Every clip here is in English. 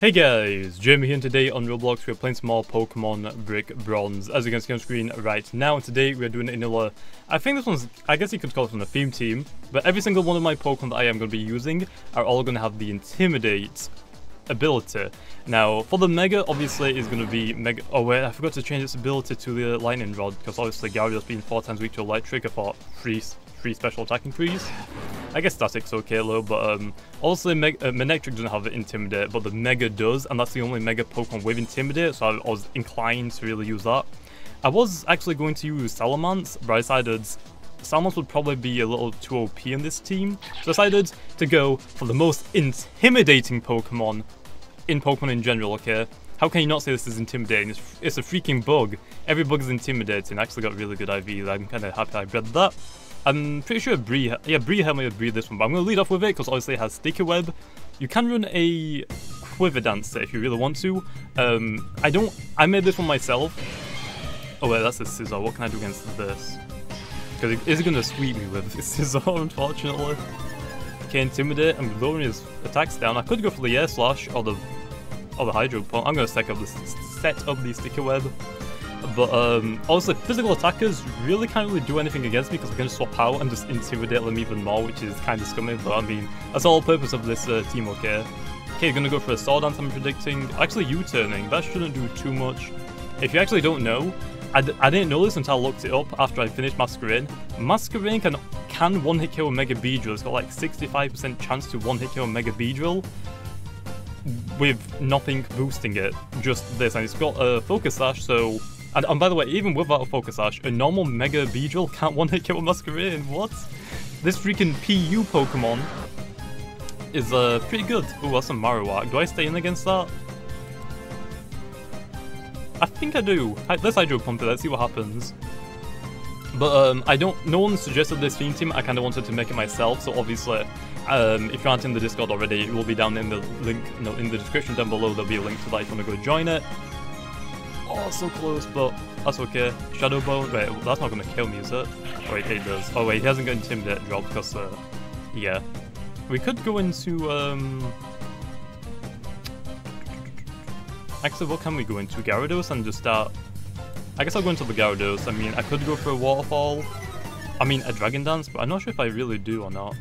Hey guys, Jamiy here, and today on Roblox we're playing some more Pokemon Brick Bronze, as you can see on screen right now. And today we're doing another, I think this one's, I guess you could call it from the theme team, but every single one of my Pokemon that I am going to be using are all going to have the Intimidate ability. Now, for the Mega, obviously, is going to be Mega. Oh wait, I forgot to change its ability to the Lightning Rod, because obviously Gyarados being 4 times weak to Electric, I thought 3 special attacking freeze. I guess Static's okay though, but also Manectric doesn't have the Intimidate, but the Mega does, and that's the only Mega Pokemon with Intimidate, so I was inclined to really use that. I was actually going to use Salamence, but I decided Salamence would probably be a little too OP in this team, so I decided to go for the most intimidating Pokemon in Pokemon in general, okay? How can you not say this is intimidating? It's a freaking bug. Every bug is intimidating. I actually got really good IVs. I'm kind of happy I bred that. I'm pretty sure Bree had me breed this one, but I'm going to lead off with it because obviously it has Sticky Web. You can run a Quiver Dancer if you really want to. I made this one myself. Oh wait, that's a Scizor. What can I do against this? Because it is going to sweep me with Scizor, unfortunately. Okay, Intimidate. I'm lowering his attacks down. I could go for the Air Slash or the Hydro Pump. I'm going to set up the Sticky Web. But also, physical attackers really can't really do anything against me because I can just swap out and just intimidate them even more, which is kind of scummy, but I mean, that's the whole purpose of this team, okay? Okay, gonna go for a Sword Dance, I'm predicting. Actually, U-turning, that shouldn't do too much. If you actually don't know, I didn't know this until I looked it up after I finished Masquerain. Masquerain can one-hit kill a Mega Beedrill. It's got like 65% chance to one-hit kill a Mega Beedrill with nothing boosting it, just this, and it's got a Focus Sash, so... And by the way, even without a Focus Sash, a normal Mega Beedrill can't one-hit kill a Masquerain. What? This freaking PU Pokemon is pretty good. Ooh, that's a Marowak. Do I stay in against that? I think I do. Let's Hydro Pump it. Let's see what happens. But no one suggested this theme team. I kind of wanted to make it myself. So obviously, if you aren't in the Discord already, it will be down in the link. No, in the description down below. There'll be a link to that if you want to go join it. Oh, so close, but that's okay. Shadow Bone. Wait, that's not gonna kill me, is it? Oh, wait, it does. Oh wait, he hasn't got Intimidate drop because yeah. We could go into actually, what can we go into? Gyarados and just start. I guess I'll go into the Gyarados. I mean, I could go for a Waterfall. I mean, a Dragon Dance, but I'm not sure if I really do or not.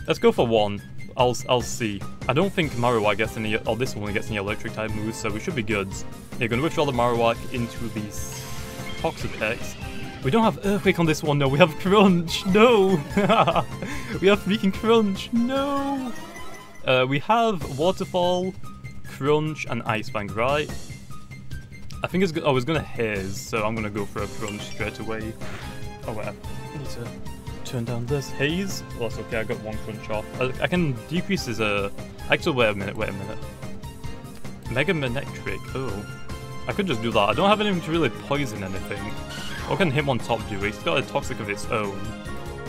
Let's go for one. I'll see. I don't think Marowak gets any, or this one gets any electric type moves, so we should be good. You're going to withdraw the Marowak into these Toxic X. We don't have Earthquake on this one, no, we have Crunch, no! We have freaking Crunch, no! We have Waterfall, Crunch, and Ice Fang, right? I think it's good. Oh, it's going to Haze, so I'm going to go for a Crunch straight away. Oh wait, I need to turn down this Haze. Oh, that's okay, I got one Crunch off. I can decrease his actually, wait a minute. Mega Manectric, oh. I could just do that. I don't have anything to really poison anything. What can him on top do? He's got a Toxic of its own.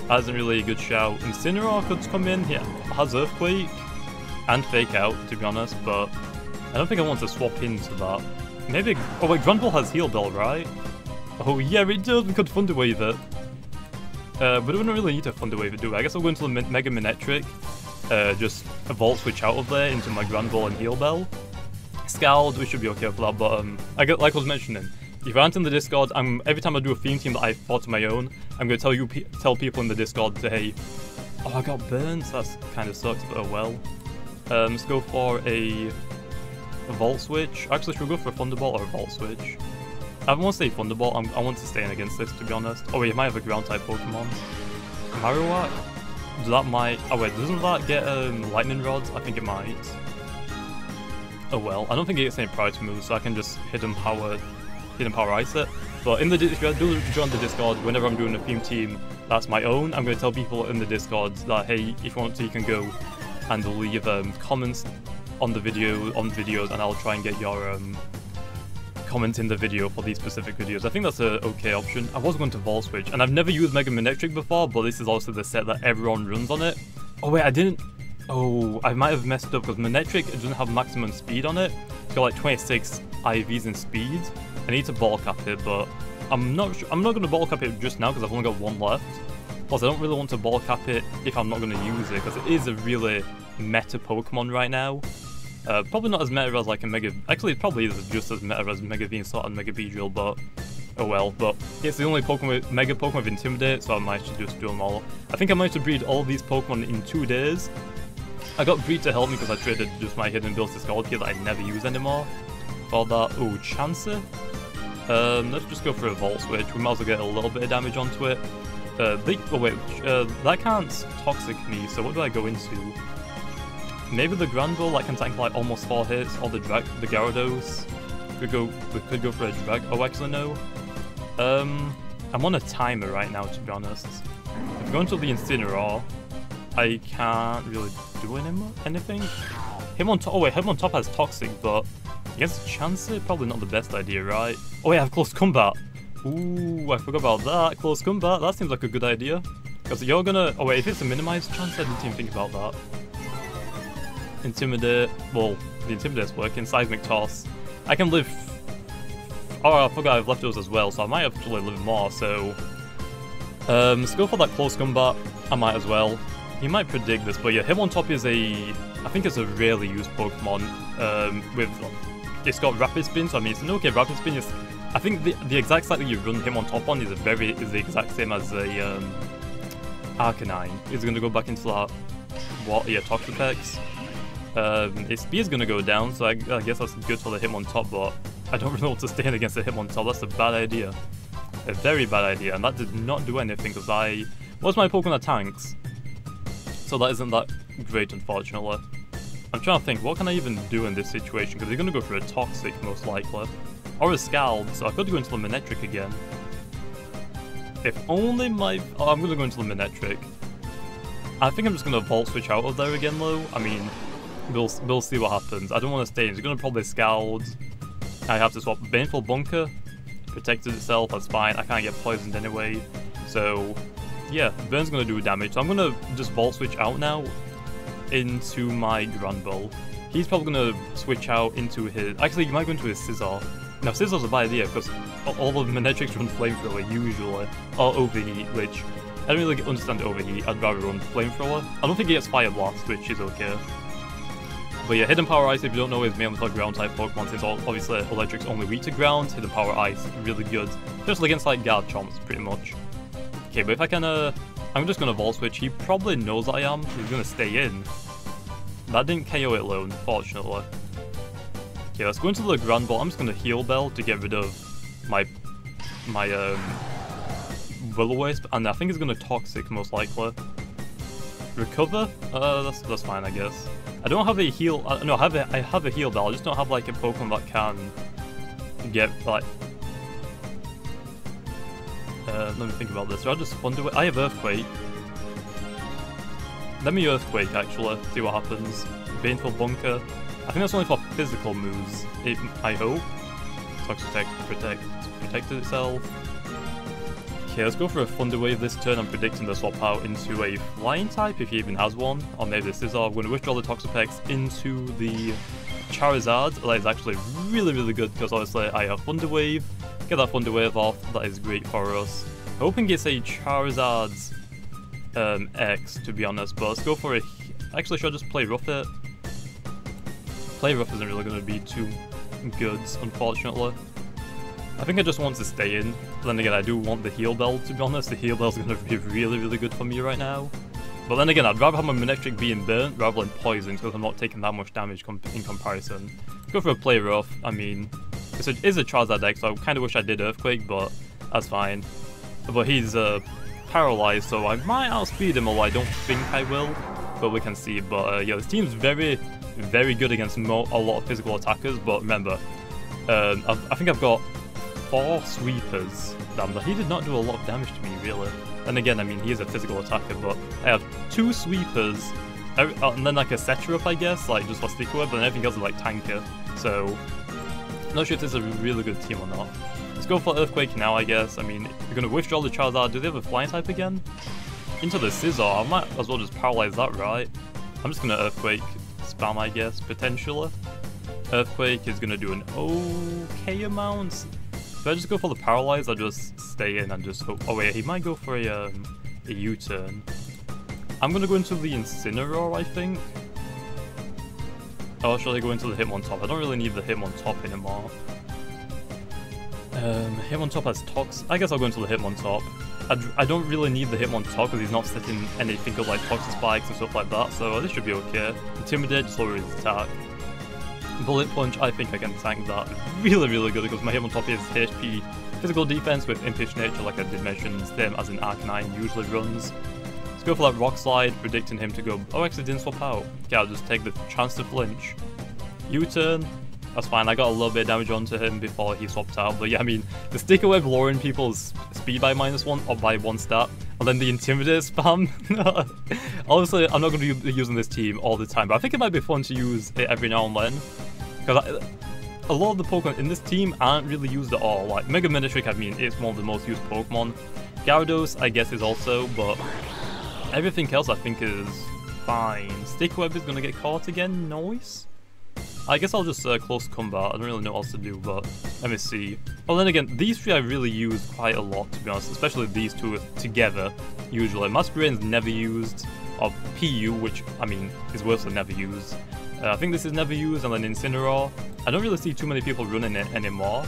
That isn't really a good shout. Incineroar could come in, yeah. Has Earthquake and Fake Out, to be honest, but I don't think I want to swap into that. Maybe, oh wait, Granbull has Heal Bell, right? Oh yeah, it does, we could Thunder Wave it. But we don't really need to Thunder Wave it, do we? I guess I'll go into the Mega Manectric, just a Volt Switch out of there into my Granbull and Heal Bell. Scald, we should be okay for that, but like I was mentioning, if you aren't in the Discord, every time I do a theme team that I thought of my own, I'm going to tell people in the Discord to, hey, oh, I got burnt, that kind of sucks, but oh well. Let's go for a Volt Switch. Actually, should we go for a Thunderbolt or a Volt Switch? I don't want to say Thunderbolt, I want to stay in against this, to be honest. Oh wait, it might have a Ground-type Pokemon. Marowak? Oh wait, doesn't that get Lightning Rods? I think it might. Oh well, I don't think it gets any priority moves, so I can just Hidden Power Ice it. But if you do join the Discord, whenever I'm doing a theme team that's my own, I'm going to tell people in the Discord that, hey, if you want to, you can go and leave comments on the videos, and I'll try and get your comment in the video for these specific videos. I think that's an okay option. I was going to Volt Switch, and I've never used Mega Manectric before, but this is also the set that everyone runs on it. Oh wait, I didn't... Oh, I might have messed up because Manectric doesn't have maximum speed on it. It's got like 26 IVs in speed. I need to ball cap it, but I'm not going to ball cap it just now because I've only got one left. Plus, I don't really want to ball cap it if I'm not going to use it because it is a really meta Pokemon right now. Probably not as meta as like a Mega... Actually, it probably is just as meta as Mega Venusaur and Mega Beedrill, but... Oh well, but it's the only Pokemon with, Mega Pokemon with Intimidate, so I managed to just do them all. I think I managed to breed all these Pokemon in 2 days. I got Breed to help me because I traded just my hidden builds to Scald that I never use anymore. For that, oh, Chansey. Let's just go for a Volt Switch. We might as well get a little bit of damage onto it. That can't Toxic me, so what do I go into? Maybe the Granbull that can tank like almost 4 hits, or the Gyarados. We could go for a Drag. Oh, actually no. I'm on a timer right now, to be honest. If we go into the Incineroar, I can't really do anything. Him on top. Oh wait, him on top has Toxic, but against Chansey, probably not the best idea, right? Oh wait, I have Close Combat. Ooh, I forgot about that. Close Combat. That seems like a good idea. Because you're gonna. Oh wait, if it's a minimized chance, I didn't even think about that. Intimidate. Well, the Intimidate's working. Seismic Toss. I can live. Oh, I forgot I have leftovers as well, so I might actually live more. So, let's go for that Close Combat. I might as well. He might predict this, but yeah, him on top is a. I think it's a rarely used Pokemon. It's got Rapid Spin, so I mean, it's an okay Rapid Spin. Is, I think the exact site that you run him on top on is the exact same as a Arcanine. He's gonna go back into that. What? Yeah, Toxapex. His speed's gonna go down, so I guess that's good for the him on top, but I don't really know what to stand against the him on top. That's a bad idea. A very bad idea, and that did not do anything because what's my Pokemon that tanks? So that isn't that great, unfortunately. I'm trying to think, what can I even do in this situation? Because they're gonna go for a Toxic, most likely. Or a Scald, so I could go into the Manectric again. If only my... Oh, I'm gonna go into the Manectric. I think I'm just gonna Volt Switch out of there again, though. I mean... We'll see what happens. I don't want to stay in. He's going to probably Scald. I have to swap. Baneful Bunker. Protected itself. That's fine. I can't get poisoned anyway. So, yeah. Burn's going to do damage. So I'm going to just Volt Switch out now into my Granbull. He's probably going to switch out into his... Actually, he might go into his Scizor. Now, Scizzor's a bad idea because all of the Manectrics run Flamethrower usually. Or Overheat, which... I don't really understand Overheat. I'd rather run Flamethrower. I don't think he gets Fire Blast, which is okay. But yeah, Hidden Power Ice, if you don't know, is mainly for ground-type Pokemon, since obviously Electric's only weak to ground. Hidden Power Ice, really good. Especially against, like, Garchomps, pretty much. Okay, but if I can, I'm just gonna Volt Switch. He probably knows that I am. He's gonna stay in. That didn't KO it alone, fortunately. Okay, let's go into the Granbull. I'm just gonna Heal Bell to get rid of my Will-O-Wisp, and I think it's gonna Toxic, most likely. Recover? That's fine, I guess. I don't have a heal. No, I have a heal bell. I just don't have like a Pokemon that can get like. Let me think about this. So I just wonder. I have Earthquake. Let me Earthquake actually. See what happens. Baneful Bunker. I think that's only for physical moves. I hope. Toxic protected itself. Okay, let's go for a Thunder Wave this turn. I'm predicting the swap out into a Flying type, if he even has one. Or maybe this is all. I'm going to withdraw the Toxapex into the Charizard. That is actually really, really good because obviously I have Thunder Wave. Get that Thunder Wave off. That is great for us. Hoping it's a Charizard's X, to be honest. But let's go for a... Actually, should I just play Rough it? Play Rough isn't really going to be too good, unfortunately. I think I just want to stay in. Then again, I do want the Heal Bell, to be honest. The Heal Bell's going to be really, really good for me right now. But then again, I'd rather have my Manectric being burnt rather than poisoned because I'm not taking that much damage in comparison. Go for a Play Rough. I mean, it is a Charizard deck, so I kind of wish I did Earthquake, but that's fine. But he's paralyzed, so I might outspeed him, although I don't think I will. But we can see. But yeah, this team's very, very good against a lot of physical attackers. But remember, I think I've got 4 sweepers. Damn, he did not do a lot of damage to me, really. And again, I mean, he is a physical attacker, but I have 2 sweepers, and then like a Setup, I guess, like just for Sticker Web, and everything else is like Tanker. So, not sure if this is a really good team or not. Let's go for Earthquake now, I guess. I mean, we're going to withdraw the Charizard. Do they have a Flying type again? Into the Scizor. I might as well just paralyze that, right? I'm just going to Earthquake spam, I guess, potentially. Earthquake is going to do an okay amount. If I just go for the Paralyze, I'll just stay in and just hope... Oh wait, he might go for a U-turn. I'm gonna go into the Incineroar, I think. Or should I go into the Hitmontop? I don't really need the Hitmontop anymore. Hitmontop has Tox. I guess I'll go into the Hitmontop. I don't really need the Hitmontop because he's not setting anything up like Toxic Spikes and stuff like that, so this should be okay. Intimidate, just lower his attack. Bullet Punch, I think I can tank that really, really good because my Hitmontop is HP physical defense with Impish Nature, like I did mention, same as in Arcanine usually runs. Let's go for that Rock Slide, predicting him to go. Oh, actually didn't swap out. Okay, I'll just take the chance to flinch. U-turn. That's fine, I got a little bit of damage onto him before he swapped out, but yeah, I mean, the Sticker Web lowering people's speed by -1 or by 1 stat, and then the Intimidate spam. Obviously, I'm not going to be using this team all the time, but I think it might be fun to use it every now and then, because a lot of the Pokemon in this team aren't really used at all. Like, Mega Manectric, I mean, it's one of the most used Pokemon. Gyarados, I guess, is also, but everything else I think is fine. Sticker Web is going to get caught again, nice. I guess I'll just close combat. I don't really know what else to do, but let me see. Well, then again, these three I really use quite a lot, to be honest, especially these two together, usually. Masquerade's never used, or PU, which, I mean, is worse than never used. I think this is never used, and then Incineroar. I don't really see too many people running it anymore.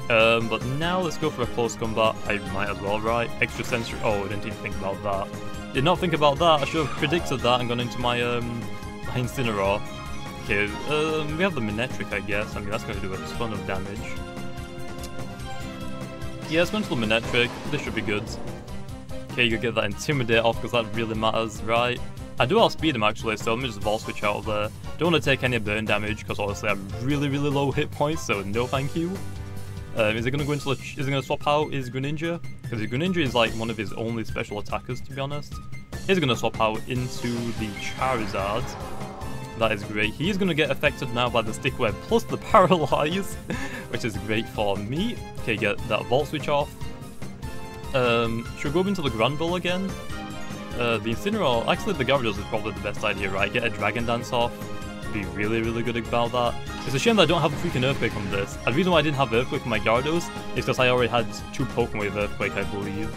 But now let's go for a close combat. I might as well, right? Extra sensory. Oh, I didn't even think about that. Did not think about that. I should have predicted that and gone into my Incineroar. Okay, we have the Manectric, I guess. I mean, that's going to do a ton of damage. Yeah, let's go into the Manectric. This should be good. Okay, you get that Intimidate off because that really matters, right? I do outspeed him actually, so let me just Volt Switch out of there. Don't want to take any burn damage because obviously I have really, really low hit points, so no thank you. Is it going to go into the... Is it going to swap out his Greninja? Because his Greninja is like one of his only special attackers, to be honest. He's going to swap out into the Charizard. That is great. He's going to get affected now by the Stick Web plus the Paralyze, which is great for me. Okay, get that Volt Switch off. Should we go into the Granbull again? The Incineroar, actually the Gyarados is probably the best idea, right? Get a Dragon Dance off. Be really, really good about that. It's a shame that I don't have a freaking Earthquake on this. And the reason why I didn't have Earthquake on my Gyarados is because I already had 2 Pokemon with Earthquake, I believe.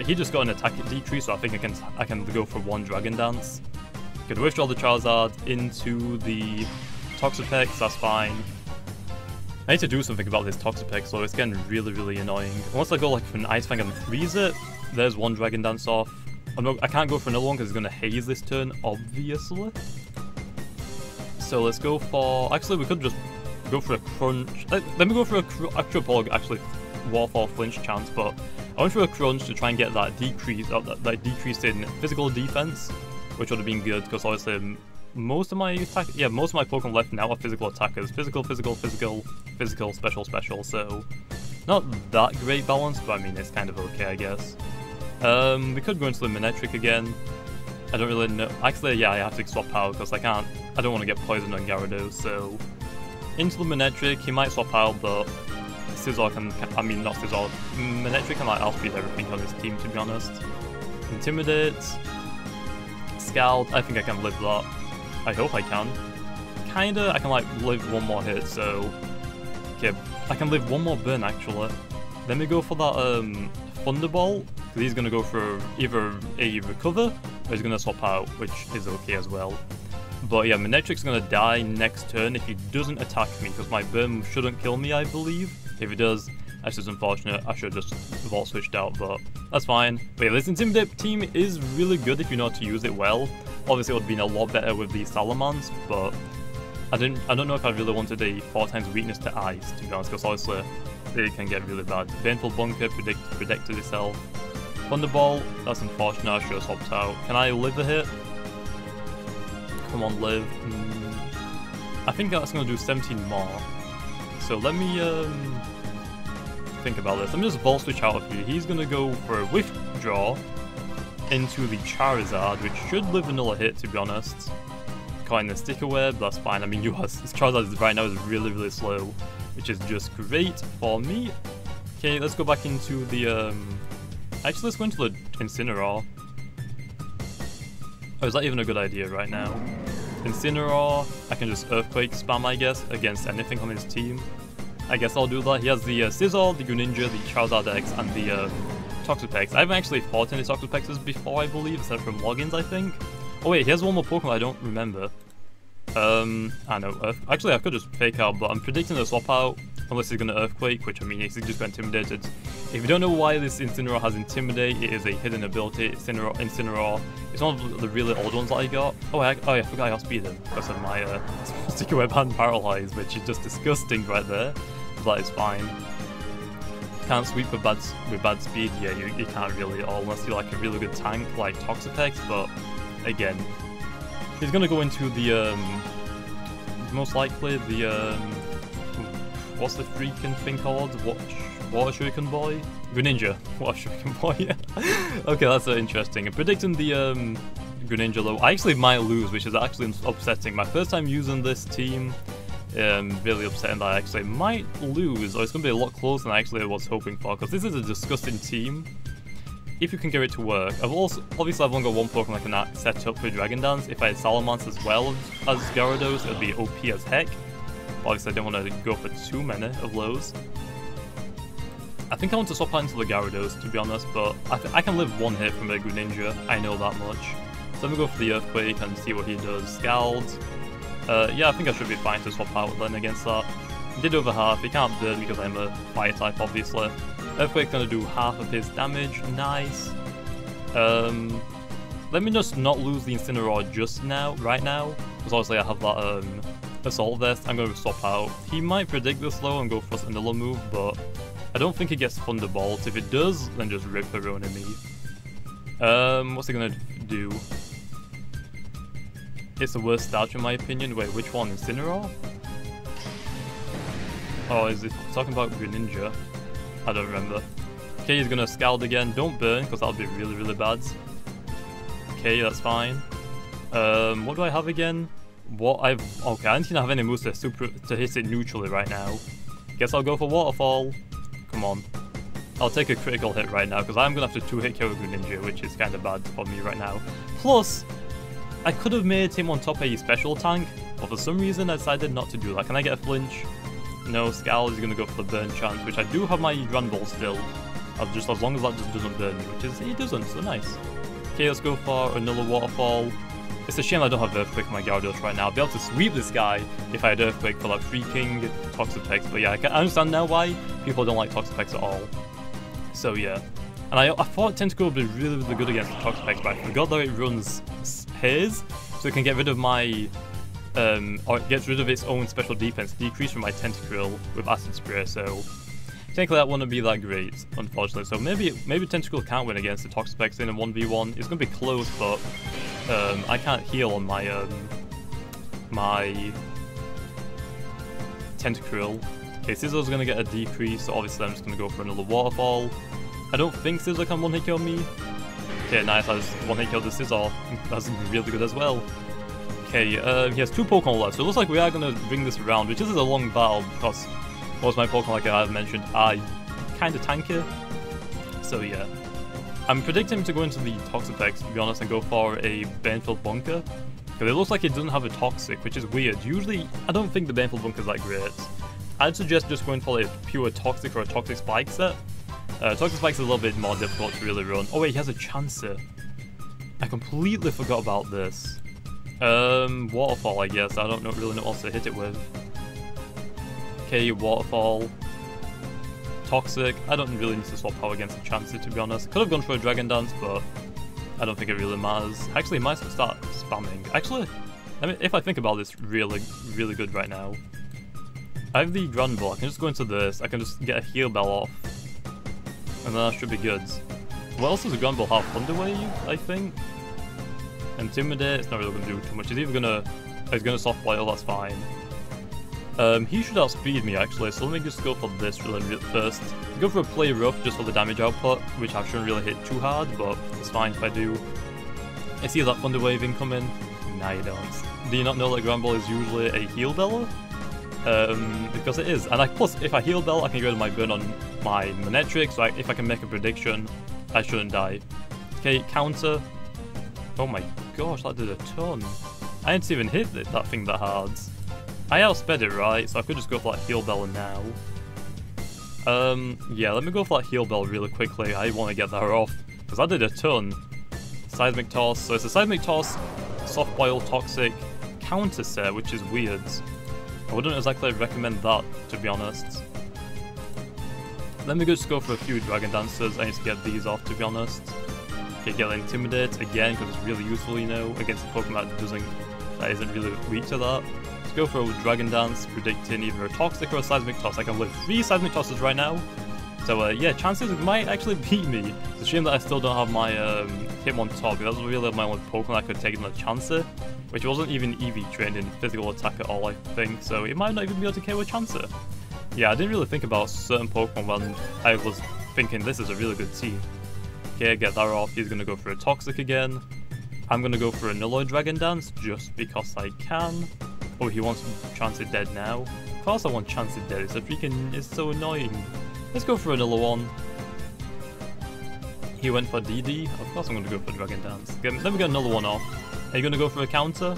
He just got an attack decrease, so I think I can go for 1 Dragon Dance. Could withdraw the Charizard into the Toxapex, that's fine. I need to do something about this Toxapex, so it's getting really, really annoying. Once I go like for an Ice Fang and freeze it, there's 1 Dragon Dance off. I can't go for another one because it's going to haze this turn, obviously. So let's go for... Actually, we could just go for a Crunch. Let me go for a actual Pog, actually, Waterfall Flinch chance, but I went for a Crunch to try and get that decrease, that decrease in physical defense, which would have been good because obviously most of my Pokemon left now are physical attackers. Physical, physical, physical, physical, special, special, so not that great balance, but I mean, it's kind of okay, I guess. We could go into the Manectric again. I don't really know. Actually, yeah, I have to swap out because I don't want to get poisoned on Gyarados, so into the Manectric, he might swap out, but Scizor I mean, not Scizor, Manectric can like outspeed everything on his team, to be honest. Intimidate. Scald, I think I can live that. I hope I can. Kinda, I can like live 1 more hit, so... Okay, I can live 1 more burn actually. Let me go for that Thunderbolt, because he's gonna go for either a Recover, or he's gonna swap out, which is okay as well. But yeah, Manectric's gonna die next turn if he doesn't attack me, because my burn shouldn't kill me, I believe. If it does, that's just unfortunate. I should have just Volt Switched out, but that's fine. But yeah, this Intimidate team is really good if you know how to use it well. Obviously, it would have been a lot better with the Salamans, but I don't know if I really wanted a 4 times weakness to Ice, to be honest, because obviously it can get really bad. Baneful Bunker predicted itself. Thunderbolt, that's unfortunate, I should have swapped out. Can I live a hit? Come on, live. I think that's going to do 17 more. So let me think about this. Let me just Volt Switch out of here. He's going to go for a Withdraw into the Charizard, which should live another hit, to be honest. Caught in the Sticker Web, that's fine. I mean, this Charizard right now is really, really slow, which is just great for me. Okay, let's go back into the, actually, let's go into the Incineroar. Oh, is that even a good idea right now? Incineroar, I can just Earthquake spam, I guess, against anything on his team. I guess I'll do that. He has the Scizor, the Greninja, the Charizard X, and the Toxapex. I haven't actually fought any Toxapexes before, I believe, except from logins, I think. Oh wait, he has 1 more Pokemon I don't remember. I know, actually I could just fake out, but I'm predicting a swap out, unless he's gonna Earthquake, which I mean, he's just got Intimidated. If you don't know why this Incineroar has Intimidate, it is a hidden ability. Incineroar. It's one of the really old ones that I got. Oh, I forgot I got Speed him because of my Sticky Web Hand Paralyze, which is just disgusting right there. But that is fine. Can't sweep with bad speed. Yeah, you can't really at all unless you're like a really good tank like Toxapex. But again, he's gonna go into the most likely the what's the freaking thing called? Water Shuriken Boy? Greninja. Water Shuriken Boy. Okay, that's interesting. I'm predicting the Greninja though. I actually might lose, which is actually upsetting. My first time using this team. Really upsetting that I actually might lose, or it's going to be a lot closer than I actually was hoping for, because this is a disgusting team. If you can get it to work. Obviously I've only got one Pokemon I can set up for Dragon Dance. If I had Salamence as well as Gyarados, it would be OP as heck. Obviously I don't want to go for too many of those. I think I want to swap out into the Gyarados, to be honest, but I can live one hit from a Greninja, I know that much. So let me go for the Earthquake and see what he does. Scald. Yeah, I think I should be fine to swap out then against that. Did over half, he can't burn because I'm a fire type obviously. Earthquake's gonna do half of his damage, nice. Let me just not lose the Incineroar just now, right now, because obviously I have that Assault Vest. I'm gonna swap out. He might predict this though and go for a vanilla move, but I don't think he gets Thunderbolt. If it does, then just rip Verona me. What's he gonna do? It's the worst start in my opinion. Wait, which one? Incineroar? Oh, is it talking about Greninja? I don't remember. Okay, he's gonna Scald again. Don't burn, because that would be really, really bad. Okay, that's fine. What do I have again? Okay, I don't even have any moves to hit it neutrally right now. Guess I'll go for Waterfall. Come on. I'll take a critical hit right now, because I'm gonna have to 2-hit KO Greninja, which is kind of bad for me right now. Plus, I could have made him on top a special tank, but for some reason I decided not to do that. Can I get a flinch? No, Scald is going to go for the burn chance, which I do have my Grand Ball still. Just as long as that just doesn't burn me, which is, it doesn't, so nice. Okay, let's go for another Waterfall. It's a shame I don't have Earthquake on my Gyarados right now. I'd be able to sweep this guy if I had Earthquake for that freaking Toxapex, but yeah, I understand now why people don't like Toxapex at all. So yeah. And I thought Tentacle would be really, really good against the Toxapex, but I forgot that it runs Haze, so it can get rid of my, or it gets rid of its own special defense, decrease from my Tentacruel with Acid Spray, so technically that wouldn't be that great, unfortunately. So maybe Tentacruel can't win against the Toxapex in a 1v1. It's going to be close, but I can't heal on my, my Tentacruel. Okay, Scissor's going to get a decrease, so obviously I'm just going to go for another Waterfall. I don't think Scissor can one-hit kill me. Okay, nice, I just one-hit killed the Scizor. That's really good as well. Okay, he has 2 Pokemon left, so it looks like we are going to bring this around, which is a long battle, because most of my Pokemon, like I have mentioned, are kind of tanky. So yeah. I'm predicting him to go into the Toxapex, to be honest, and go for a Baneful Bunker. Because it looks like it doesn't have a Toxic, which is weird. Usually, I don't think the Baneful Bunker is that great. I'd suggest just going for a pure Toxic or a Toxic Spike set. Toxic Spike's a little bit more difficult to really run. Oh wait, he has a Chancer. I completely forgot about this. Waterfall, I guess. I don't really know what else to hit it with. Okay, Waterfall. Toxic. I don't really need to swap power against a Chancer, to be honest. Could have gone for a Dragon Dance, but I don't think it really matters. Actually, I might start spamming. Actually, if I think about this really, really good right now. I have the Grand Ball. I can just go into this. I can just get a Heal Bell off. And then that should be good. What else does a Grand Ball have? Thunder Wave, I think? Intimidate, it's not really going to do too much. He's either he's gonna Soft Boil, that's fine. He should outspeed me actually, so let me just go for this really first. Go for a Play Rough just for the damage output, which I shouldn't really hit too hard, but it's fine if I do. I see that Thunder Wave incoming. Nah, you don't. Do you not know that Grand Ball is usually a Heal Bell? Because it is, and plus if I Heal Bell I can get rid of my burn on my Manectric, so if I can make a prediction, I shouldn't die. Okay, counter. Oh my gosh, that did a ton. I didn't even hit that thing that hard. I outsped it, right? So I could just go for that Heal Bell now. Yeah, let me go for that Heal Bell really quickly. I want to get that off, because that did a ton. Seismic Toss, so it's a Seismic Toss, Soft Boil, Toxic, counter set, which is weird. I wouldn't exactly recommend that, to be honest. Let me just go for a few Dragon Dancers. I need to get these off, to be honest. Okay, get Intimidate again, because it's really useful, you know, against a Pokemon that isn't really weak to that. Let's go for a Dragon Dance, predicting either a Toxic or a Seismic Toss. I can live 3 Seismic Tosses right now. So yeah, chances might actually beat me. It's a shame that I still don't have my Hitmontop. That was really my only Pokemon I could take in a Chancer, which wasn't even EV trained in physical attack at all, I think, so it might not even be able to KO a Chancer. Yeah, I didn't really think about certain Pokemon when I was thinking this is a really good team. Okay, get that off. He's gonna go for a Toxic again. I'm gonna go for a Nulloid Dragon Dance just because I can. Oh, he wants Chancey dead now. Of course I want Chancey dead, it's so annoying. Let's go for another one. He went for DD. Of course I'm gonna go for Dragon Dance. Let me get another one off. Are you gonna go for a counter?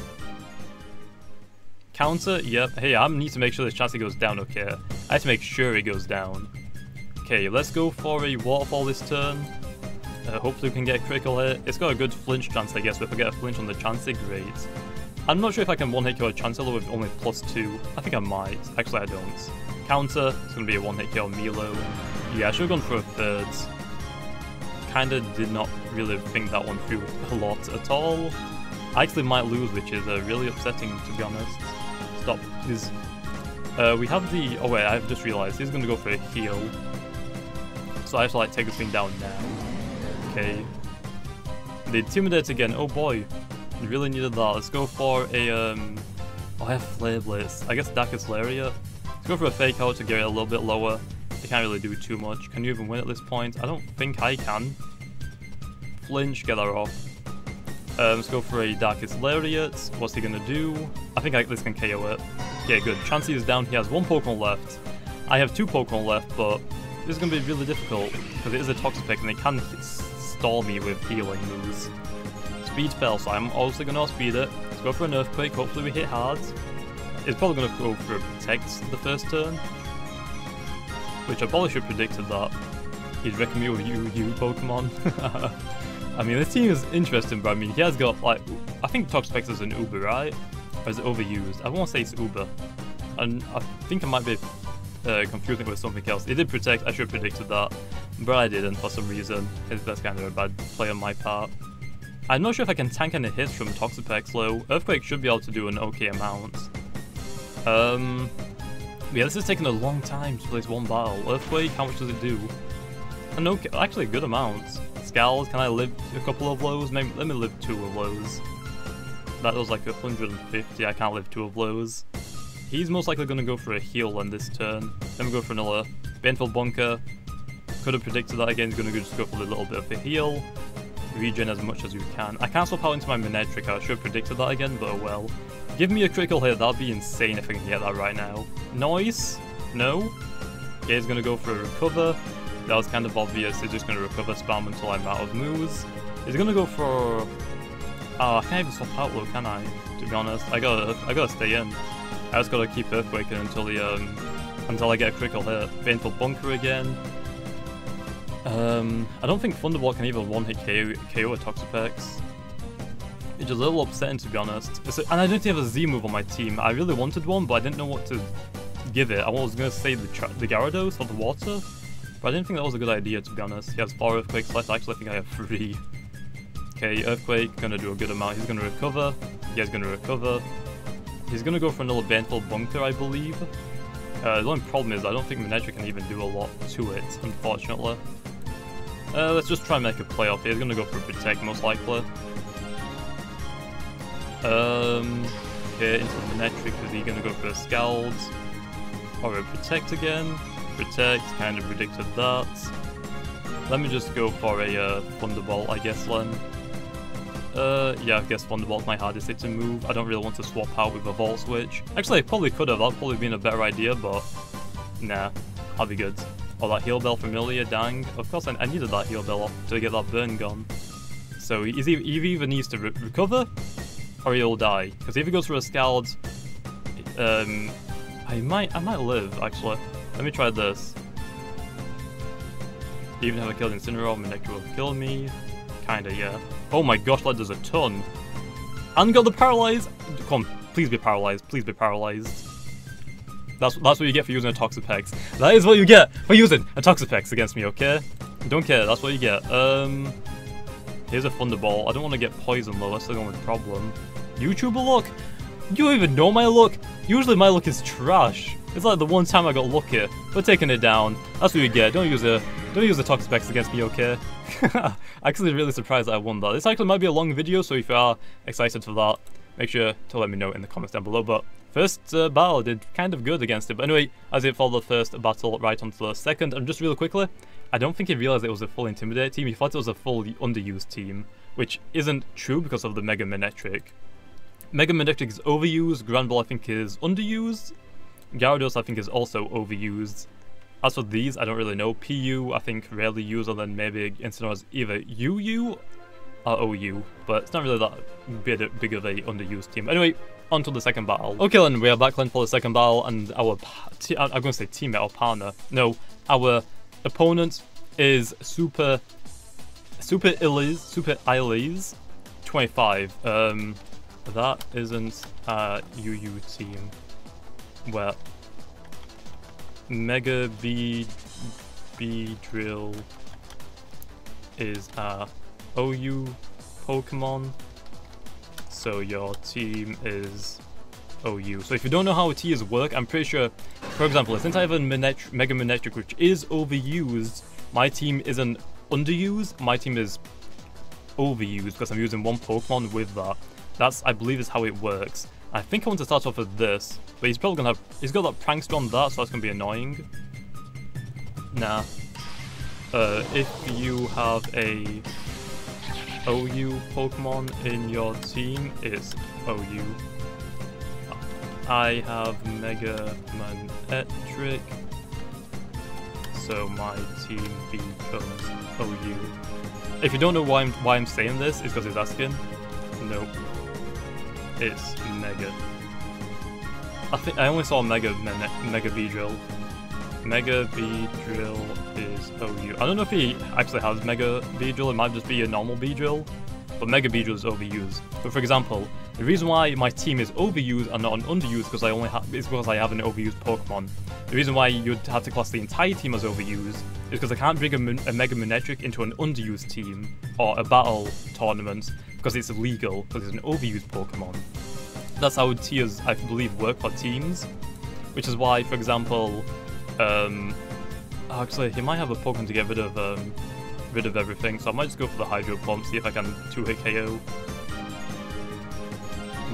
Counter? Yep. Hey, I need to make sure this Chancey goes down, okay. I have to make sure it goes down. Okay, let's go for a Waterfall this turn. Hopefully we can get a critical hit. It's got a good flinch chance, I guess, but if I get a flinch on the Chancey, great. I'm not sure if I can one-hit kill a Chancellor with only +2. I think I might. Actually, I don't. Counter, it's going to be a one-hit kill Milo. Yeah, I should have gone for a third. Kinda did not really think that one through a lot at all. I actually might lose, which is really upsetting, to be honest. Stop. We have the... Oh wait, I've just realized he's going to go for a heal. So I have to like take this thing down now. Okay. The Intimidate again. Oh boy. We really needed that. Let's go for a... Oh, I have Flare Blitz. I guess Darkest Lariat. Let's go for a Fake Out to get it a little bit lower. They can't really do too much. Can you even win at this point? I don't think I can. Flinch, get that off. Let's go for a Darkest Lariat. What's he gonna do? I think this can KO it. Yeah, good. Chansey is down. He has 1 Pokemon left. I have 2 Pokemon left, but this is gonna be really difficult because it is a Toxapex and they can stall me with healing moves. Speed fell, so I'm also gonna outspeed it. Let's go for an Earthquake. Hopefully we hit hard. It's probably gonna go for a Protect the first turn, which I probably should have predicted that. He'd wreck me with UU Pokemon. I mean, this team is interesting, but I mean, he has got, like, I think Toxapex is an Uber, right? Or is it overused? I won't say it's Uber. And I think I might be confusing it with something else. It did Protect, I should have predicted that, but I didn't for some reason. That's kind of a bad play on my part. I'm not sure if I can tank any hits from Toxapex, though. Earthquake should be able to do an okay amount. Yeah, this is taking a long time to place one battle. Earthquake, how much does it do? An okay, actually a good amount. Scowls, can I live a couple of those? Maybe, let me live 2 of those. That was like 150, I can't live 2 of those. He's most likely going to go for a heal on this turn. Then we go for another Baneful Bunker. Could have predicted that again, he's going to just go for a little bit of a heal. Regen as much as you can. I can't swap out into my Manectric, I should have predicted that again, but oh well. Give me a critical hit, that'd be insane if I can get that right now. Noise? No? Yeah, he's going to go for a Recover. That was kind of obvious, he's just going to Recover spam until I'm out of moves. He's going to go for... I can't even swap out though, can I? To be honest, I gotta stay in. I just gotta keep Earthquaking until I get a critical hit. Baneful Bunker again. I don't think Thunderbolt can even one-hit KO a Toxapex. It's a little upsetting, to be honest. And I didn't have a Z move on my team. I really wanted one, but I didn't know what to give it. I was going to say the Gyarados or the Water, but I didn't think that was a good idea, to be honest. He has 4 Earthquakes left. Actually, I think I have 3. Okay, Earthquake, gonna do a good amount. He's gonna recover. Yeah, he's gonna recover. He's gonna go for another Baneful Bunker, I believe. The only problem is I don't think Manectric can even do a lot to it, unfortunately. Let's just try and make a play off here. He's gonna go for a Protect, most likely. Okay, into the Manectric, is he gonna go for a Scald? Or a Protect again? Protect, kind of predicted that. Let me just go for a Thunderbolt, I guess, then. Yeah, I guess Thunderbolt's my hardest hit to move. I don't really want to swap out with a Volt Switch. Actually, I probably could have. That'd probably been a better idea, but... Nah, I'll be good. Oh, that Heal Bell Familiar, dang. Of course, I needed that Heal Bell to get that burn gone. So he either needs to recover, or he'll die. Because if he goes for a Scald... I might live, actually. Let me try this. Even if I killed Incineroar, Manectric will kill me. Kinda, yeah. Oh my gosh, that does a ton. And got the Paralyze! Come on, Please be paralyzed. Please be paralyzed. That's what you get for using a Toxapex. That is what you get for using a Toxapex against me, okay? Don't care, that's what you get. Here's a Thunderbolt. I don't want to get poisoned though, that's the only problem. YouTuber luck? You don't even know my luck? Usually my luck is trash. It's like the one time I got lucky. We're taking it down. That's what you get. Don't use the Toxapex against me, okay? Actually really surprised that I won that. This actually might be a long video, so if you are excited for that, make sure to let me know in the comments down below. But first battle did kind of good against it. But anyway, as it followed the first battle right onto the second, and just really quickly, I don't think he realized it was a full Intimidate team. He thought it was a full underused team, which isn't true because of the Mega Manectric. Mega Manectric is overused, Grand Ball I think is underused, Gyarados I think is also overused. As for these, I don't really know. PU I think rarely used, and then maybe Incineroar is either UU or OU, but it's not really that big of a underused team. Anyway, on to the second battle. Okay then, we are back then for the second battle, and our, I'm going to say teammate or partner. No, our opponent is Super Iles 25. That isn't a UU team. Where Mega Drill is a OU Pokemon, so your team is OU. So if you don't know how Tiers work, I'm pretty sure, for example, since I have a Mega Manectric which is overused, my team isn't underused, my team is overused because I'm using one Pokemon with that. That's, I believe, is how it works. I think I want to start off with this, but he's probably gonna have, he's got that Prankster on that, so that's gonna be annoying. Nah. If you have a OU Pokemon in your team, it's OU. I have Mega Manectric, so my team becomes OU. If you don't know why I'm saying this, it's because he's asking. Nope. It's Mega. I think I only saw Mega Beedrill. Mega Beedrill is OU. I don't know if he actually has Mega Beedrill, it might just be a normal Beedrill, but Mega Beedrill is overused. But for example, the reason why my team is overused and not an underused is because I have an overused Pokemon. The reason why you'd have to class the entire team as overused is because I can't bring a Mega Manectric into an underused team or a battle tournament because it's illegal, because it's an overused Pokemon. That's how tiers, I believe, work for teams, which is why, for example, actually, he might have a Pokemon to get rid of everything, so I might just go for the Hydro Pump, see if I can 2-hit KO.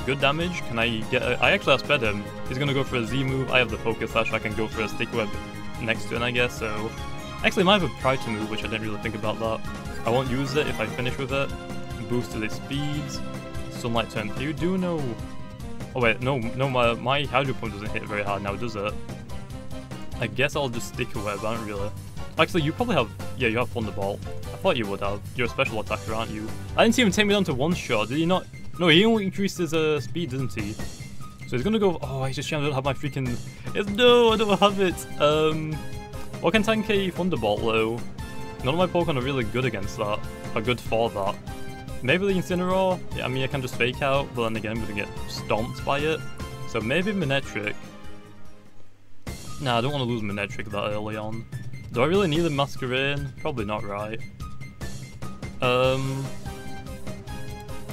Good damage. Can I get I actually outsped him. He's gonna go for a Z move. I have the Focus Sash, I can go for a Stick Web next to it, I guess, so... Actually, I might have a Pride to move, which I didn't really think about that. I won't use it if I finish with it. Boosted its speeds. Sunlight Turn. You do know... Oh wait, no, my Hydro Pump doesn't hit very hard now, does it? I guess I'll just Stick Web, I don't really... Actually, you probably have... Yeah, you have Thunderbolt. I thought you would have. You're a special attacker, aren't you? I didn't even take me down to one shot, did he not? No, he only increased his speed, didn't he? So he's gonna go... Oh, he's just trying to have my freaking... No, I don't have it! What can tank a Thunderbolt, though? None of my Pokemon are really good against that. Are good for that. Maybe the Incineroar? Yeah, I mean, I can just Fake Out, but then again, I'm gonna get stomped by it. So maybe Manectric. Nah, I don't want to lose Manectric that early on. Do I really need a Masquerain? Probably not, right? I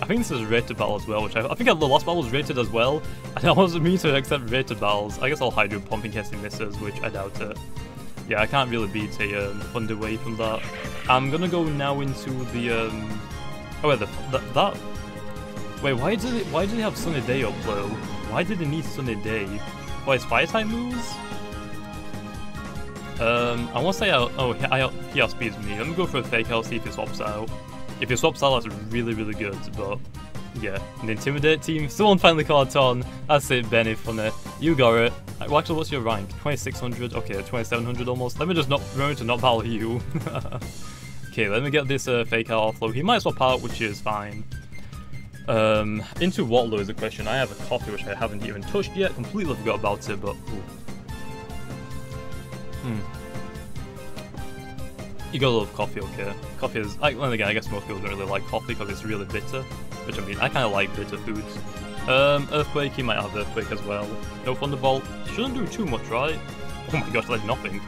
think this is rated battle as well, which I think the last battle was rated as well. And I wasn't mean to accept rated battles. I guess I'll Hydro Pump in case he misses, which I doubt it. Yeah, I can't really beat a Thunder Wave from that. I'm gonna go now into the oh wait, that. Wait, why did he have Sunny Day up though? Why did he need Sunny Day? Why his Fire type moves? I want to say he outspeeds me. Let me go for a Fake Out, see if he swaps out. If he swaps out, that's really, really good, but yeah. An Intimidate team. Someone finally caught on. That's it, Benny, funny. You got it. Well, actually, what's your rank? 2600? Okay, 2700 almost. Let me just remember to not battle you. Okay, let me get this Fake Out offload. He might swap out, which is fine. Into what though is the question. I have a coffee, which I haven't even touched yet. Completely forgot about it, but... Ooh. You gotta love coffee, okay? Coffee is, well again, I guess most people don't really like coffee because it's really bitter. Which I mean, I kind of like bitter foods. Earthquake, he might have Earthquake as well. No Thunderbolt. Shouldn't do too much, right? Oh my gosh, like nothing.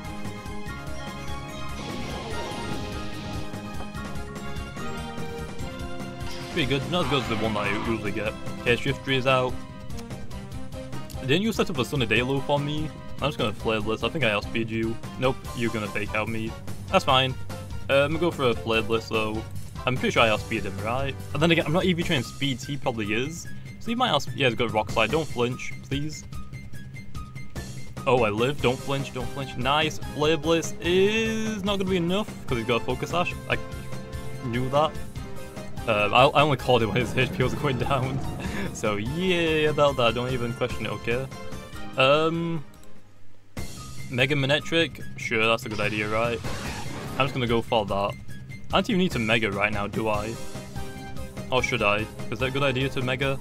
Pretty good, not as good as the one that I usually get. Okay, Shiftry is out. Didn't you set up a Sunny Day loop on me? I'm just gonna Fladeless. I think I outspeed you. Nope, you're gonna fake out me. That's fine. I'm gonna go for a Fladeless though. I'm pretty sure I outspeed him, right? And then again, I'm not EV trained speeds, he probably is. So he might outspeed. Yeah, he's got Rock Slide. Don't flinch, please. Oh, I live. Don't flinch, don't flinch. Nice. Fladeless is not gonna be enough because he's got a Focus Sash. I knew that. I only called it when his HP was going down. So yeah, about that, don't even question it, okay? Mega Manectric? Sure, that's a good idea, right? I'm just gonna go for that. I don't even need to Mega right now, do I? Or should I? Is that a good idea to Mega?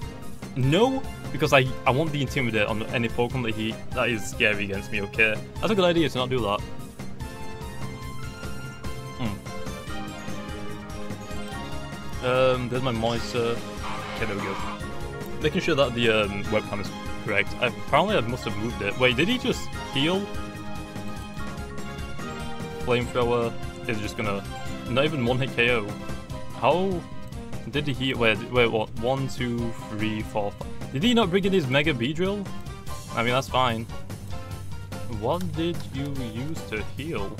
No, because I want the Intimidate on any Pokemon that is scary against me, okay? That's a good idea to not do that. There's my Monitor. Okay, there we go. Making sure that the webcam is correct. Apparently I must have moved it. Wait, did he just heal? Flamethrower is just gonna... Not even one hit KO. How did he heal? Wait, what? 1, 2, 3, 4, 5. Did he not bring in his Mega Beedrill? I mean, that's fine. What did you use to heal?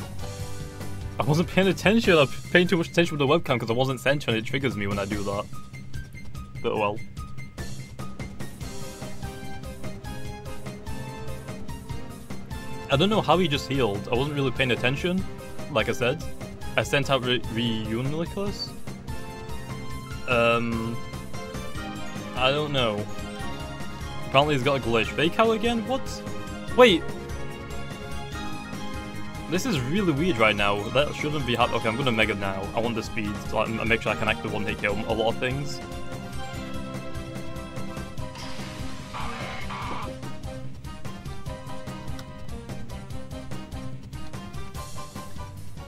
I wasn't paying attention. I'm paying too much attention with the webcam because I wasn't centered and it triggers me when I do that. But well. I don't know how he just healed. I wasn't really paying attention. Like I said. I sent out Reunilicus. I don't know. Apparently he's got a glitch. Fake out again? What? Wait. This is really weird right now. That shouldn't be happening. Okay, I'm gonna Mega now. I want the speed so I make sure I can actually one hit kill a lot of things.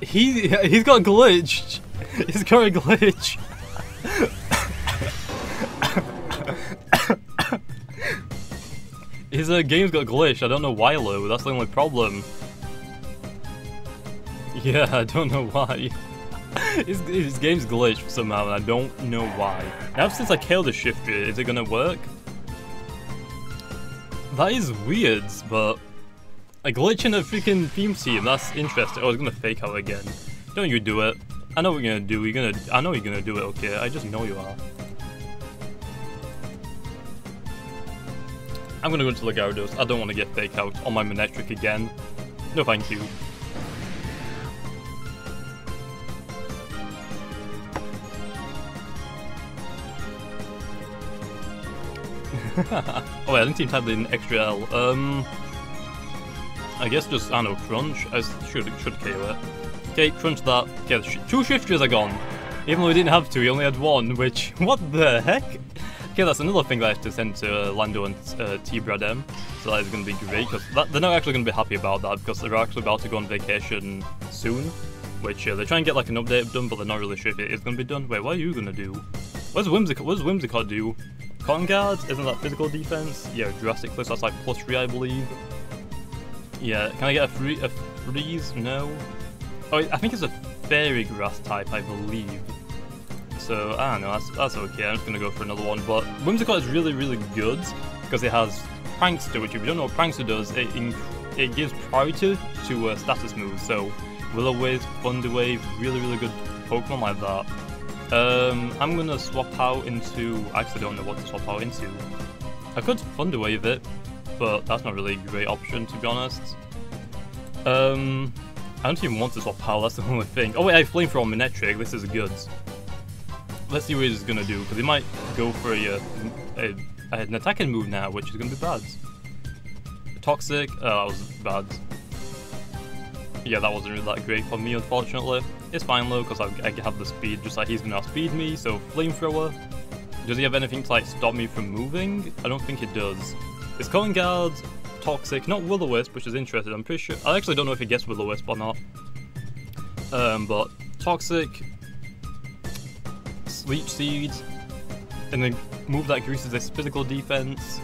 He's got glitched. He's got a glitch. His game's got glitched. I don't know why, though. That's the only problem. Yeah, I don't know why. His game's glitched somehow, and I don't know why. Now, since I killed the Shifter, is it gonna work? That is weird, but a glitch in a freaking theme team, that's interesting. Oh, it's gonna fake out again. Don't you do it. I know what you're gonna do. I know you're gonna do it, okay? I just know you are. I'm gonna go into the Gyarados. I don't want to get fake out on my Manectric again. No thank you. Oh wait, I didn't even type in extra L. I guess just, I don't know, Crunch? I should KO it. Okay, Crunch that. Okay, 2 Shifters are gone. Even though we didn't have 2, we only had 1, which, what the heck? Okay, that's another thing that I have to send to Lando and T-Brad M. So that is going to be great, because they're not actually going to be happy about that, because they're actually about to go on vacation soon. Which, they try and get like an update done, but they're not really sure if it is going to be done. Wait, what are you going to do? What does Whimsicott do? Cotton Guard? Isn't that physical defense? Yeah, drastically, so that's like +3, I believe. Yeah, can I get a freeze? No. Oh, I think it's a Fairy Grass type, I believe. So, I don't know, that's okay, I'm just gonna go for another one. But Whimsicott is really, really good, because it has Prankster, which if you don't know what Prankster does, it gives priority to status moves. So, Will-O-Wisp, Thunder Wave, really, really good Pokemon like that. I'm gonna swap out into... I actually don't know what to swap out into. I could Thunder Wave it, but that's not really a great option, to be honest. I don't even want to swap out, that's the only thing. Oh wait, I have Flamethrower on Manectric, this is good. Let's see what he's gonna do, because he might go for an attacking move now, which is gonna be bad. Toxic, that was bad. Yeah, that wasn't really that great for me, unfortunately. It's fine though, because I have the speed, just like he's gonna outspeed me, so Flamethrower. Does he have anything to like stop me from moving? I don't think it does. It's Cotton Guard, Toxic, not Will-O-Wisp, which is interesting. I'm pretty sure. I actually don't know if he gets Will-O-Wisp or not. But Toxic, Sleep Seed, And then move that greases this physical defense.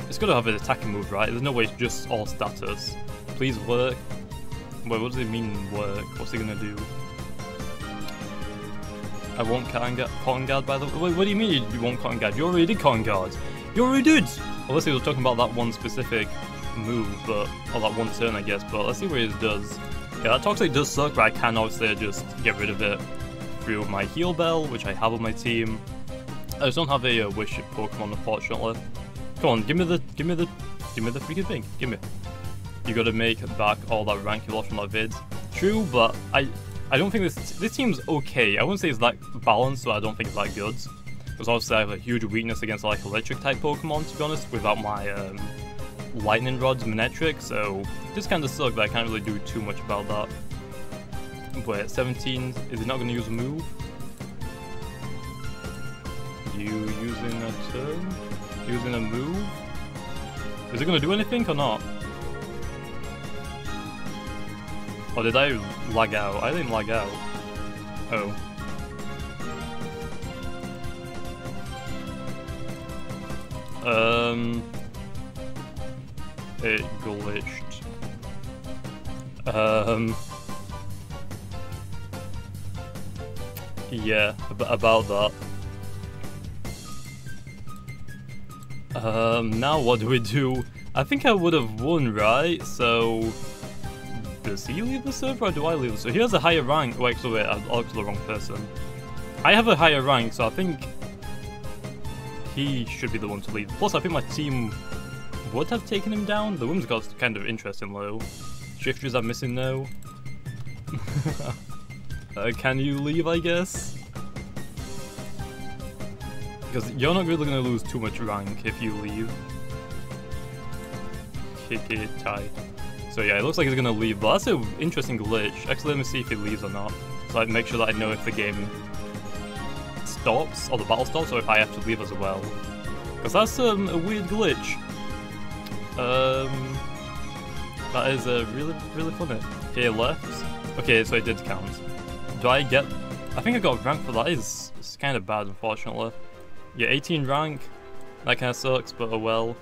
It's got to have an attacking move, right? There's no way it's just all status. Please work. Wait, what does it mean work? What's he gonna do? I won't cotton guard by the way. Wait, what do you mean you won't cotton guard? You already did cotton guard. You already did! Unless he was talking about that one specific move, but or that one turn, I guess. But let's see what it does. Yeah, that Toxic does suck, but I can obviously just get rid of it through my heal bell, which I have on my team. I just don't have a wish Pokemon, unfortunately. Come on, give me the freaking thing. Give me. You gotta make back all that rank you lost from that vid. True, but I don't think this team's okay. I wouldn't say it's that balanced, so I don't think it's that good. Because obviously I have a huge weakness against like electric type Pokemon, to be honest, without my lightning rod's Manectric, so this kind of sucks, but I can't really do too much about that. Wait, 17, is he not gonna use a move? You using a turn? Using a move? Is it gonna do anything or not? Or did I lag out? I didn't lag out. Oh. It glitched. Yeah, about that. Now what do we do? I think I would have won, right? So, does he leave the server or do I leave the server? He has a higher rank. Oh, actually, wait, I looked to the wrong person. I have a higher rank, so I think he should be the one to leave. Plus, I think my team would have taken him down. The women's got kind of interesting though. Shifters are missing now. Can you leave, I guess? Because you're not really going to lose too much rank if you leave. Kick it tight. So yeah, it looks like he's going to leave, but that's an interesting glitch. Actually, let me see if he leaves or not. So I make sure that I know if the game stops, or the battle stops, or if I have to leave as well. Because that's a weird glitch. That is really, really funny. Okay, left. Okay, so it did count. Do I get... I think I got rank for that. It's kind of bad, unfortunately. Yeah, 18 rank. That kind of sucks, but oh well.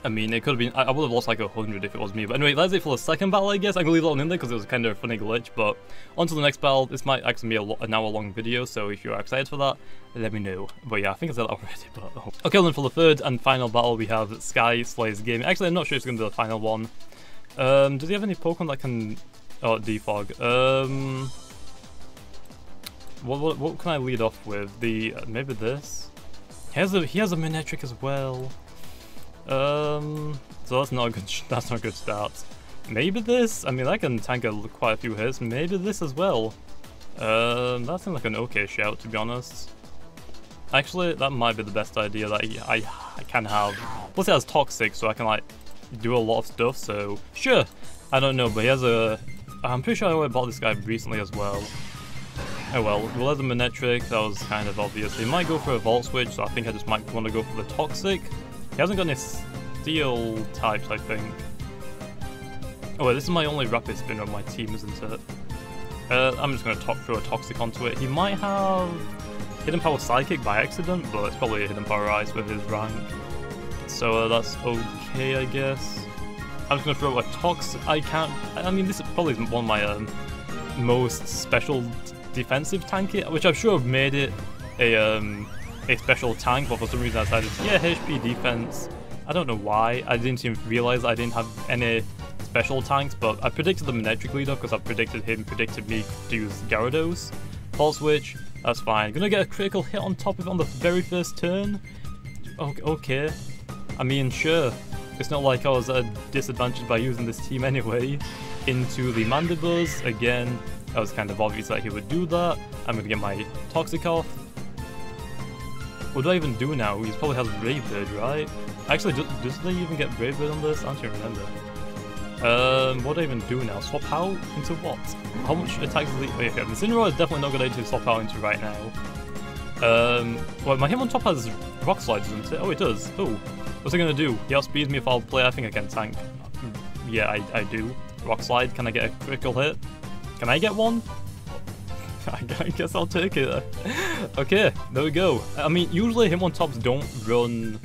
I mean, it could have been... I would have lost like 100 if it was me. But anyway, that's it for the second battle, I guess. I'm going to leave that one in there because it was kind of a funny glitch. But on to the next battle. This might actually be an hour-long video, so if you're excited for that, let me know. But yeah, I think I said that already. But oh. Okay, then for the third and final battle, we have Sky Slays Game. Actually, I'm not sure it's going to be the final one. Does he have any Pokemon that can... Oh, defog. What can I lead off with? Maybe this? He has a Manectric as well. So that's not a good start. Maybe this? I mean, I can tank quite a few hits. Maybe this as well. That seems like an okay shout, to be honest. Actually, that might be the best idea that I can have. Plus, it has Toxic, so I can like do a lot of stuff. So sure, I don't know, but he has a. I'm pretty sure I bought this guy recently as well. Oh well, we'll have the Manectric. That was kind of obvious. He might go for a Volt Switch, so I think I just might want to go for the Toxic. He hasn't got any Steel types, I think. Oh wait, this is my only Rapid Spinner on my team, isn't it? I'm just going to throw a Toxic onto it. He might have Hidden Power Psychic by accident, but it's probably a Hidden Power Ice with his rank. So that's okay, I guess. I'm just going to throw a Tox. I mean, this is probably one of my most special defensive tank, which I'm sure have made it a special tank, but for some reason I decided, yeah, HP defense. I don't know why. I didn't even realize I didn't have any special tanks, but I predicted the Manectric leader because I predicted me to use Gyarados. Pulse Switch, that's fine. Gonna get a critical hit on top of it on the very first turn? Okay. I mean, sure. It's not like I was at a disadvantage by using this team anyway. Into the Mandibuzz, again, it was kind of obvious that he would do that. I'm gonna get my Toxic off. What do I even do now? He probably has Brave Bird, right? Actually, does they even get Brave Bird on this? I don't even remember. What do I even do now? Swap out into what? How much attacks is he? Okay, Incineroar is definitely not going to swap out into right now. Well, my Hitmontop has Rock Slide, doesn't it? Oh, it does. Oh, what's it going to do? He outspeeds me if I'll play. I think I can tank. Yeah, I do. Rock Slide, can I get a critical hit? Can I get one? I guess I'll take it. Okay, there we go. I mean, usually Hitmontops don't run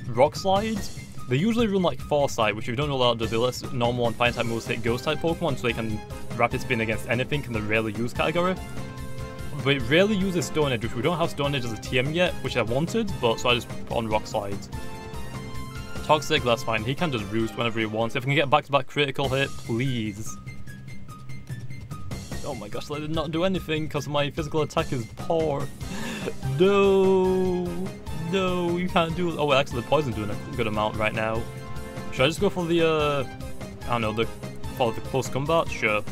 rock slides. They usually run like Foresight, which if you don't know what that does, it lets normal and fire type moves hit ghost type Pokemon so they can rapid spin against anything in the rarely used category. But it rarely uses Stone Edge, which we don't have Stone Edge as a TM yet, which I wanted, but so I just put on Rock Slides. Toxic, that's fine. He can just roost whenever he wants. If I can get back-to-back critical hit, please. Oh my gosh, I did not do anything because my physical attack is poor. No, no, you can't do it. Oh, well, actually, the poison's doing a good amount right now. Should I just go for the, I don't know, for the close combat? Sure.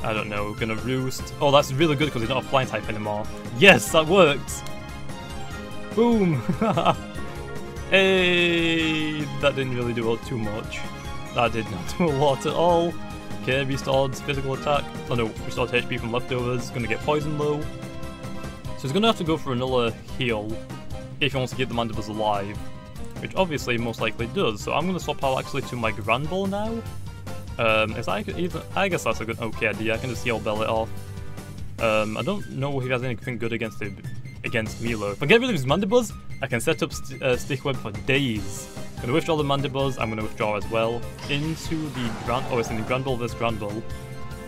I don't know, gonna roost. Oh, that's really good because he's not a flying type anymore. Yes, that worked! Boom! Hey, that didn't really do too much. That did not do a lot at all. Okay, restored physical attack. Oh no, restored HP from leftovers. Gonna get poison low. So he's gonna have to go for another heal if he wants to keep the Mandibuzz alive, which obviously most likely does. So I'm gonna swap out actually to my Grand Ball now. I guess that's a good okay idea. I can just heal Bell it off. I don't know if he has anything good against Milo. If I get rid of his Mandibuzz, I can set up Stick Web for days. I'm gonna withdraw the Mandibuzz. I'm gonna withdraw as well into the Grand. Oh, it's in the Grand Ball versus Grand Ball.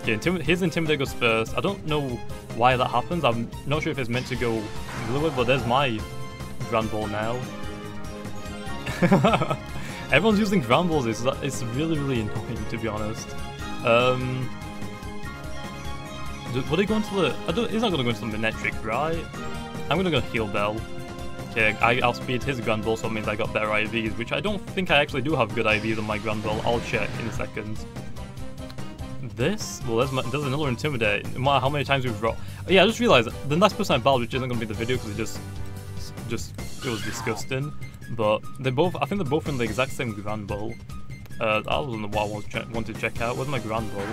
Okay, his Intimidate goes first. I don't know why that happens. I'm not sure if it's meant to go Fluid, but there's my Grand Ball now. Everyone's using Grand Balls. It's really, really annoying, to be honest. Will they go into the... he's not going to go into the Manectric, right? I'm going to go Heal Bell. Okay, I'll speed his Grand Ball, so it means I got better IVs, which I don't think I actually do have good IVs on my Grand Ball. I'll check in a second. This? Well, there's another Intimidate. No matter how many times we've rolled... Yeah, I just realised, the next person I battled, which isn't going to be the video, because it was disgusting. But I think they're both in the exact same Grand Ball. That wasn't what I wanted to check out. Where's my Grand Ball?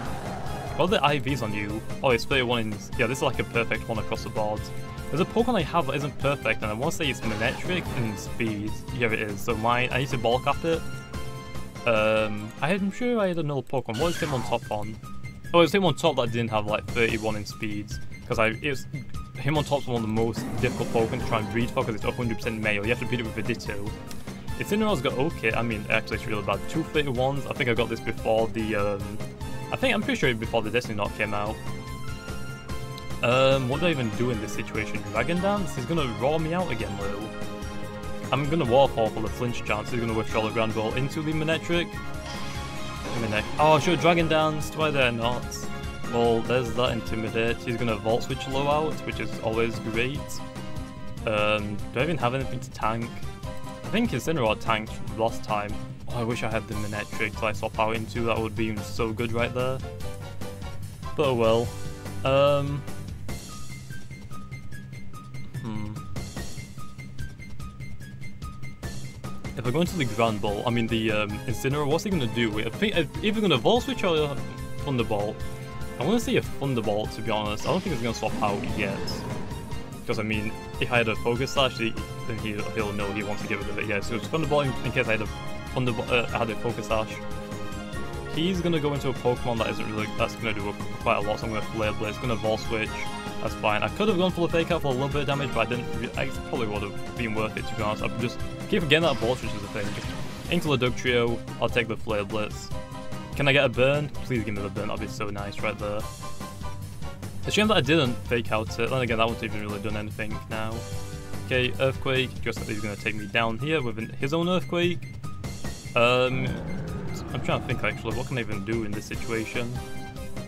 What are the IVs on you? Oh, it's 31 in... Yeah, this is like a perfect one across the board. There's a Pokemon I have that isn't perfect, and I want to say it's Manectric in speed. Here it is. So I need to ball cap it. I'm sure I had another Pokemon. What is Hitmontop on? Oh, it's Hitmontop that didn't have like 31 in speeds. Because Hitmontop's one of the most difficult Pokemon to try and breed for because it's 100% male. You have to breed it with a Ditto. Incineroar's got okay. I mean, actually, it's really bad. 2 31s. I think I got this before the. I'm pretty sure before the Destiny Knot came out. What do I even do in this situation? Dragon Dance? He's gonna raw me out again, Lil. I'm gonna Waterfall for the flinch chance. He's gonna withdraw the Grand Ball into the Manectric. Oh, I should have Dragon Danced. Why did I not? Well, there's that Intimidate. He's gonna Volt Switch low out, which is always great. Do I even have anything to tank? I think Incineroar tanked last time. Oh, I wish I had the Manectric to swap out into. That would be so good right there. But oh well. If I go into the Grand Ball, I mean the Incineroar, what's he gonna do? I think either gonna Volt Switch or Thunderbolt. I want to say a Thunderbolt, to be honest. I don't think it's going to swap out yet. Because, I mean, if I had a Focus Sash, then he'll know he wants to get rid of it. Yeah, so it's Thunderbolt in case I had a Focus Sash. He's going to go into a Pokemon that isn't really... That's going to do quite a lot, so I'm going to Flare Blade. It's going to Volt Switch. That's fine. I could have gone for the Fake Out for a little bit of damage, but I didn't... It probably would have been worth it, to be honest. I just keep forgetting that Volt Switch is a thing. Just into the Dugtrio, I'll take the Flare Blitz. Can I get a burn? Please give me the burn, that'd be so nice right there. It's a shame that I didn't Fake Out it, then again that wouldn't even really done anything now. Okay, Earthquake, just that he's going to take me down here with his own Earthquake. I'm trying to think actually, what can I even do in this situation?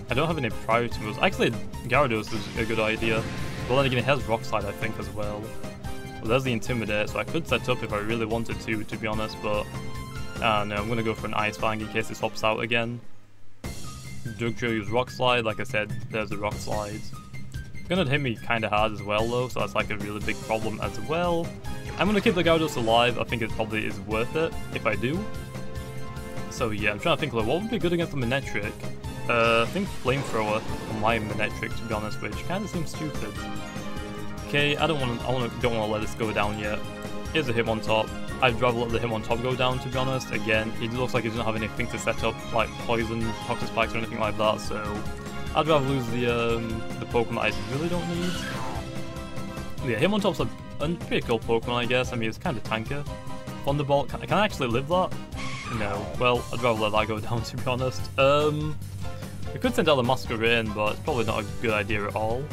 I don't have any priority moves. Actually, Gyarados is a good idea. But then again, it has Rock Slide I think as well. Well, there's the Intimidate, so I could set up if I really wanted to be honest, but... no, I'm gonna go for an Ice Fang in case it swaps out again. Dugtrio use Rock Slide, like I said, there's the Rock Slides. It's gonna hit me kinda hard as well though, so that's like a really big problem as well. I'm gonna keep the Gyarados alive, I think it probably is worth it, if I do. So yeah, I'm trying to think like, what would be good against the Manectric? I think Flamethrower on my Manectric to be honest, which kinda seems stupid. Okay, I don't wanna let this go down yet. Here's a Hitmontop. I'd rather let the Hitmontop go down, to be honest. Again, he looks like he doesn't have anything to set up, like Poison, Toxic Spikes, or anything like that, so I'd rather lose the Pokemon I really don't need. Yeah, him on top's a pretty cool Pokemon, I guess. I mean, it's kind of tanky. Thunderbolt, can I actually live that? No. Well, I'd rather let that go down, to be honest. We could send out the Masquerain, but it's probably not a good idea at all.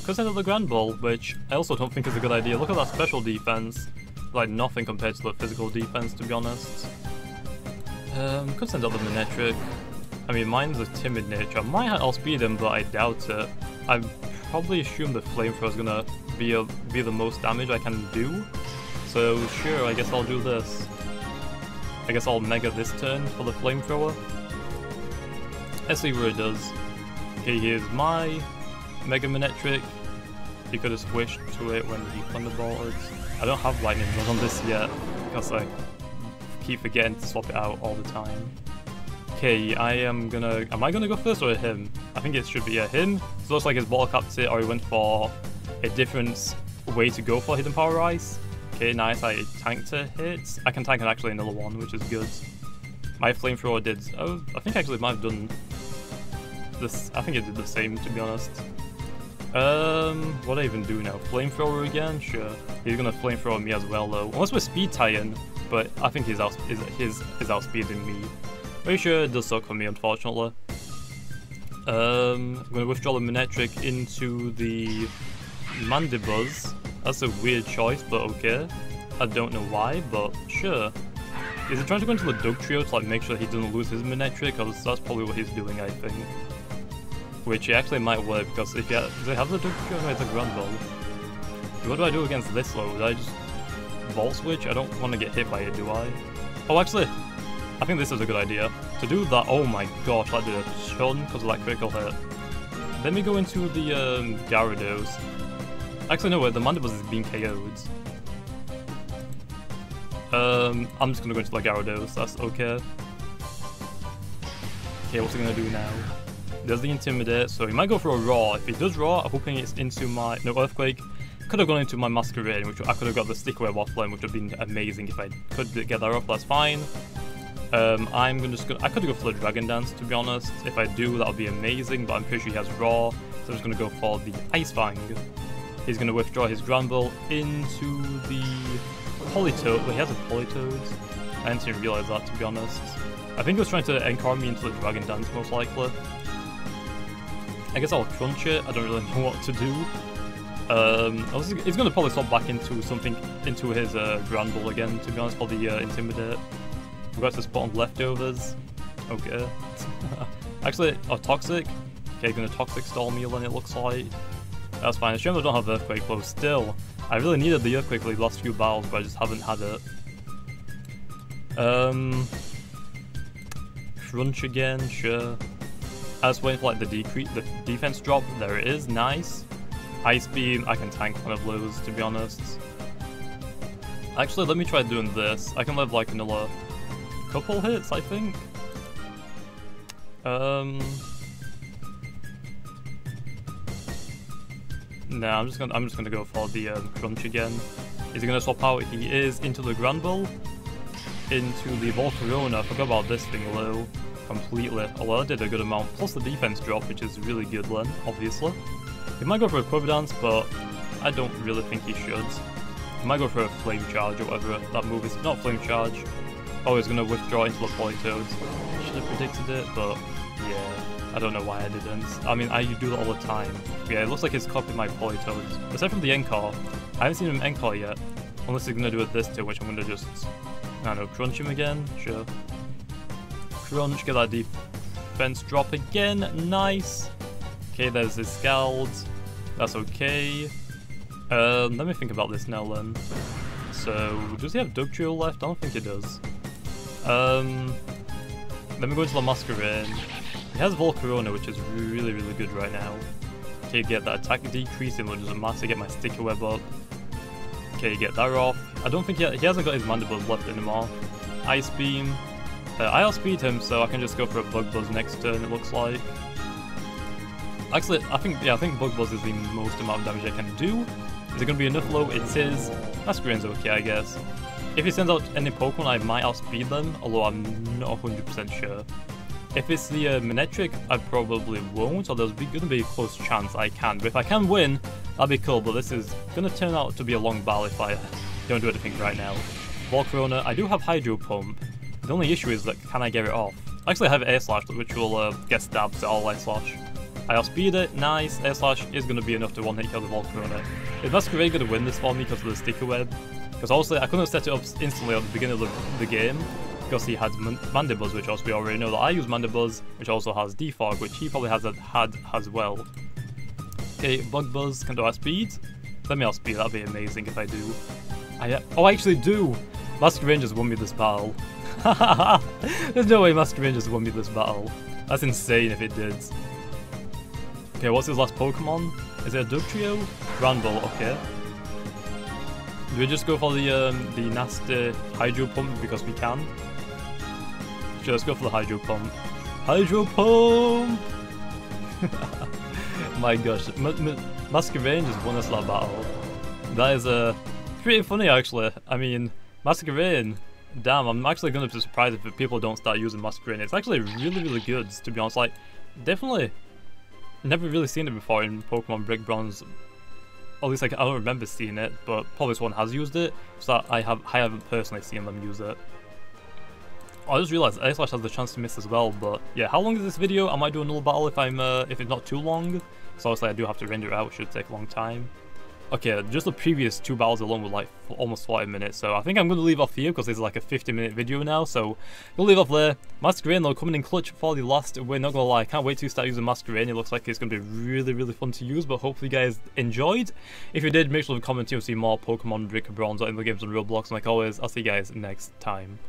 Could send out the Grand Ball, which I also don't think is a good idea. Look at that special defense. Like nothing compared to the physical defense, to be honest. Could send out the Manectric. I mean, mine's a timid nature. I might outspeed him, but I doubt it. I probably assume the Flamethrower is gonna be the most damage I can do. So sure, I guess I'll do this. I guess I'll Mega this turn for the Flamethrower. Let's see what it does. Okay, here's my Mega Manectric. He could have switched to it when he Thunderbolted. I don't have Lightning Rod on this yet, because I keep forgetting to swap it out all the time. Okay, am I gonna go first or him? I think it should be him. It looks like his bottle capped it, or he went for a different way to go for Hidden Power Ice. Okay, nice, I tanked a hit. I can tank actually another one, which is good. My Flamethrower did, oh, I think actually it might have done this, I think it did the same, to be honest. What do I even do now? Flamethrower again? Sure. He's gonna Flamethrower me as well though. Unless we're speed tie-in, but I think he's outspeeding me. Very sure it does suck for me, unfortunately. I'm gonna withdraw the Manectric into the Mandibuzz. That's a weird choice, but okay. I don't know why, but sure. Is he trying to go into the Dugtrio to like make sure he doesn't lose his Manectric? Because that's probably what he's doing, I think. Which actually might work, because if does he have the Dugtrio? No, it's a Grand Ball. What do I do against this though? Do I just Volt Switch? I don't want to get hit by it, do I? Oh, actually, I think this is a good idea. To do that, oh my gosh, that did a ton because of that critical hit. Let me go into the Gyarados. Actually, no, the Mandibuzz is being KO'd. I'm just gonna go into the Gyarados, that's okay. Okay, what's he gonna do now? There's the Intimidate, so he might go for a Raw. If he does Raw, I'm hoping it's into my... No, Earthquake. Could have gone into my Masquerain, which I could have got the Stick Web offline, which would have been amazing if I could get that off, that's fine. I could go for the Dragon Dance, to be honest. If I do, that would be amazing, but I'm pretty sure he has Raw, so I'm just gonna go for the Ice Fang. He's gonna withdraw his Granbull into the Politoed. Wait, he has a Politoed? I didn't even realize that, to be honest. I think he was trying to encourage me into the Dragon Dance, most likely. I guess I'll Crunch it, I don't really know what to do. He's gonna probably swap back into something, into his Granbull again, to be honest, for the Intimidate. We've got to spot on leftovers. Okay. Actually, oh, Toxic. Okay, gonna Toxic Stall me then it looks like. That's fine. It's a shame I don't have Earthquake, but still. I really needed the Earthquake for the last few battles, but I just haven't had it. Crunch again, sure. I was waiting for like the defense drop. There it is, nice. Ice Beam, I can tank one of those, to be honest. Actually, let me try doing this. I can live like another couple hits, I think. No, I'm just gonna go for the Crunch again. Is he gonna swap out? He is into the Granbull, into the Volcarona. I forgot about this thing though, completely. Although I did a good amount, plus the defense drop, which is really good then, obviously. He might go for a Quiver Dance, but I don't really think he should. He might go for a Flame Charge or whatever that move is. Not Flame Charge. Oh, he's gonna withdraw into the Politoed. Should have predicted it, but yeah. I don't know why I didn't. I mean, I do that all the time. Yeah, it looks like he's copied my Politoed. Aside from the Encore, I haven't seen him Encore yet. Unless he's gonna do it this turn, which I'm gonna just, I don't know, Crunch him again? Sure. Crunch, get that defense drop again. Nice. Okay, there's his Scald. That's okay. Let me think about this now then. So, does he have Dugtrio left? I don't think he does. Let me go into the Masquerain. He has Volcarona, which is really, really good right now. Okay, get that attack decrease, and it doesn't matter, get my Sticky Web up. Okay, get that off. I don't think he hasn't got his Mandibuzz left anymore. Ice Beam. I outspeed him, so I can just go for a Bug Buzz next turn, it looks like. Actually, I think Bug Buzz is the most amount of damage I can do. Is it going to be enough though? It is. Masquerain's okay, I guess. If he sends out any Pokemon, I might outspeed them, although I'm not 100% sure. If it's the Manectric, I probably won't, or there's gonna be a close chance I can. But if I can win, that'd be cool, but this is gonna turn out to be a long battle if I don't do anything right now. Volcarona, I do have Hydro Pump. The only issue is that, can I get it off? Actually, I have Air Slash, which will get stabbed to all Air Slash. I outspeed it, nice. Air Slash is going to be enough to one-hit kill the Volcarona. Is Masquerade going to win this for me because of the sticker web? Because also, I couldn't have set it up instantly at the beginning of the game, because he had Mandibuzz, which also we already know that I use Mandibuzz, which also has Defog, which he probably had as well. Okay, Bug Buzz can do outspeed. Let me outspeed, that'd be amazing if I do. Oh, I actually do! Masquerade just won me this battle. There's no way Masquerade just won me this battle. That's insane if it did. Okay, what's his last Pokemon? Is it a Dugtrio? Granbull, okay. Do we just go for the nasty Hydro Pump because we can? Sure, let's go for the Hydro Pump. Hydro Pump! My gosh, Masquerade just won us that battle. That is pretty funny actually. I mean, Masquerade, damn, I'm actually going to be surprised if people don't start using Masquerade. It's actually really, really good, to be honest. Like, definitely never really seen it before in Pokemon Brick Bronze. At least like, I don't remember seeing it, but probably someone has used it, so I haven't personally seen them use it. I just realized Air Slash has the chance to miss as well, but yeah, how long is this video? I might do another battle if it's not too long. So obviously I do have to render it out, which should take a long time. Okay, just the previous 2 battles alone were like almost 40 minutes, so I think I'm going to leave off here because this is like a 50-minute video now, so we'll leave off there. Masquerade though coming in clutch for the last win, not gonna lie, I can't wait to start using Masquerade. It looks like it's going to be really, really fun to use, but hopefully you guys enjoyed. If you did, make sure to comment to see more Pokemon Brick Bronze in the games on Roblox, and like always, I'll see you guys next time.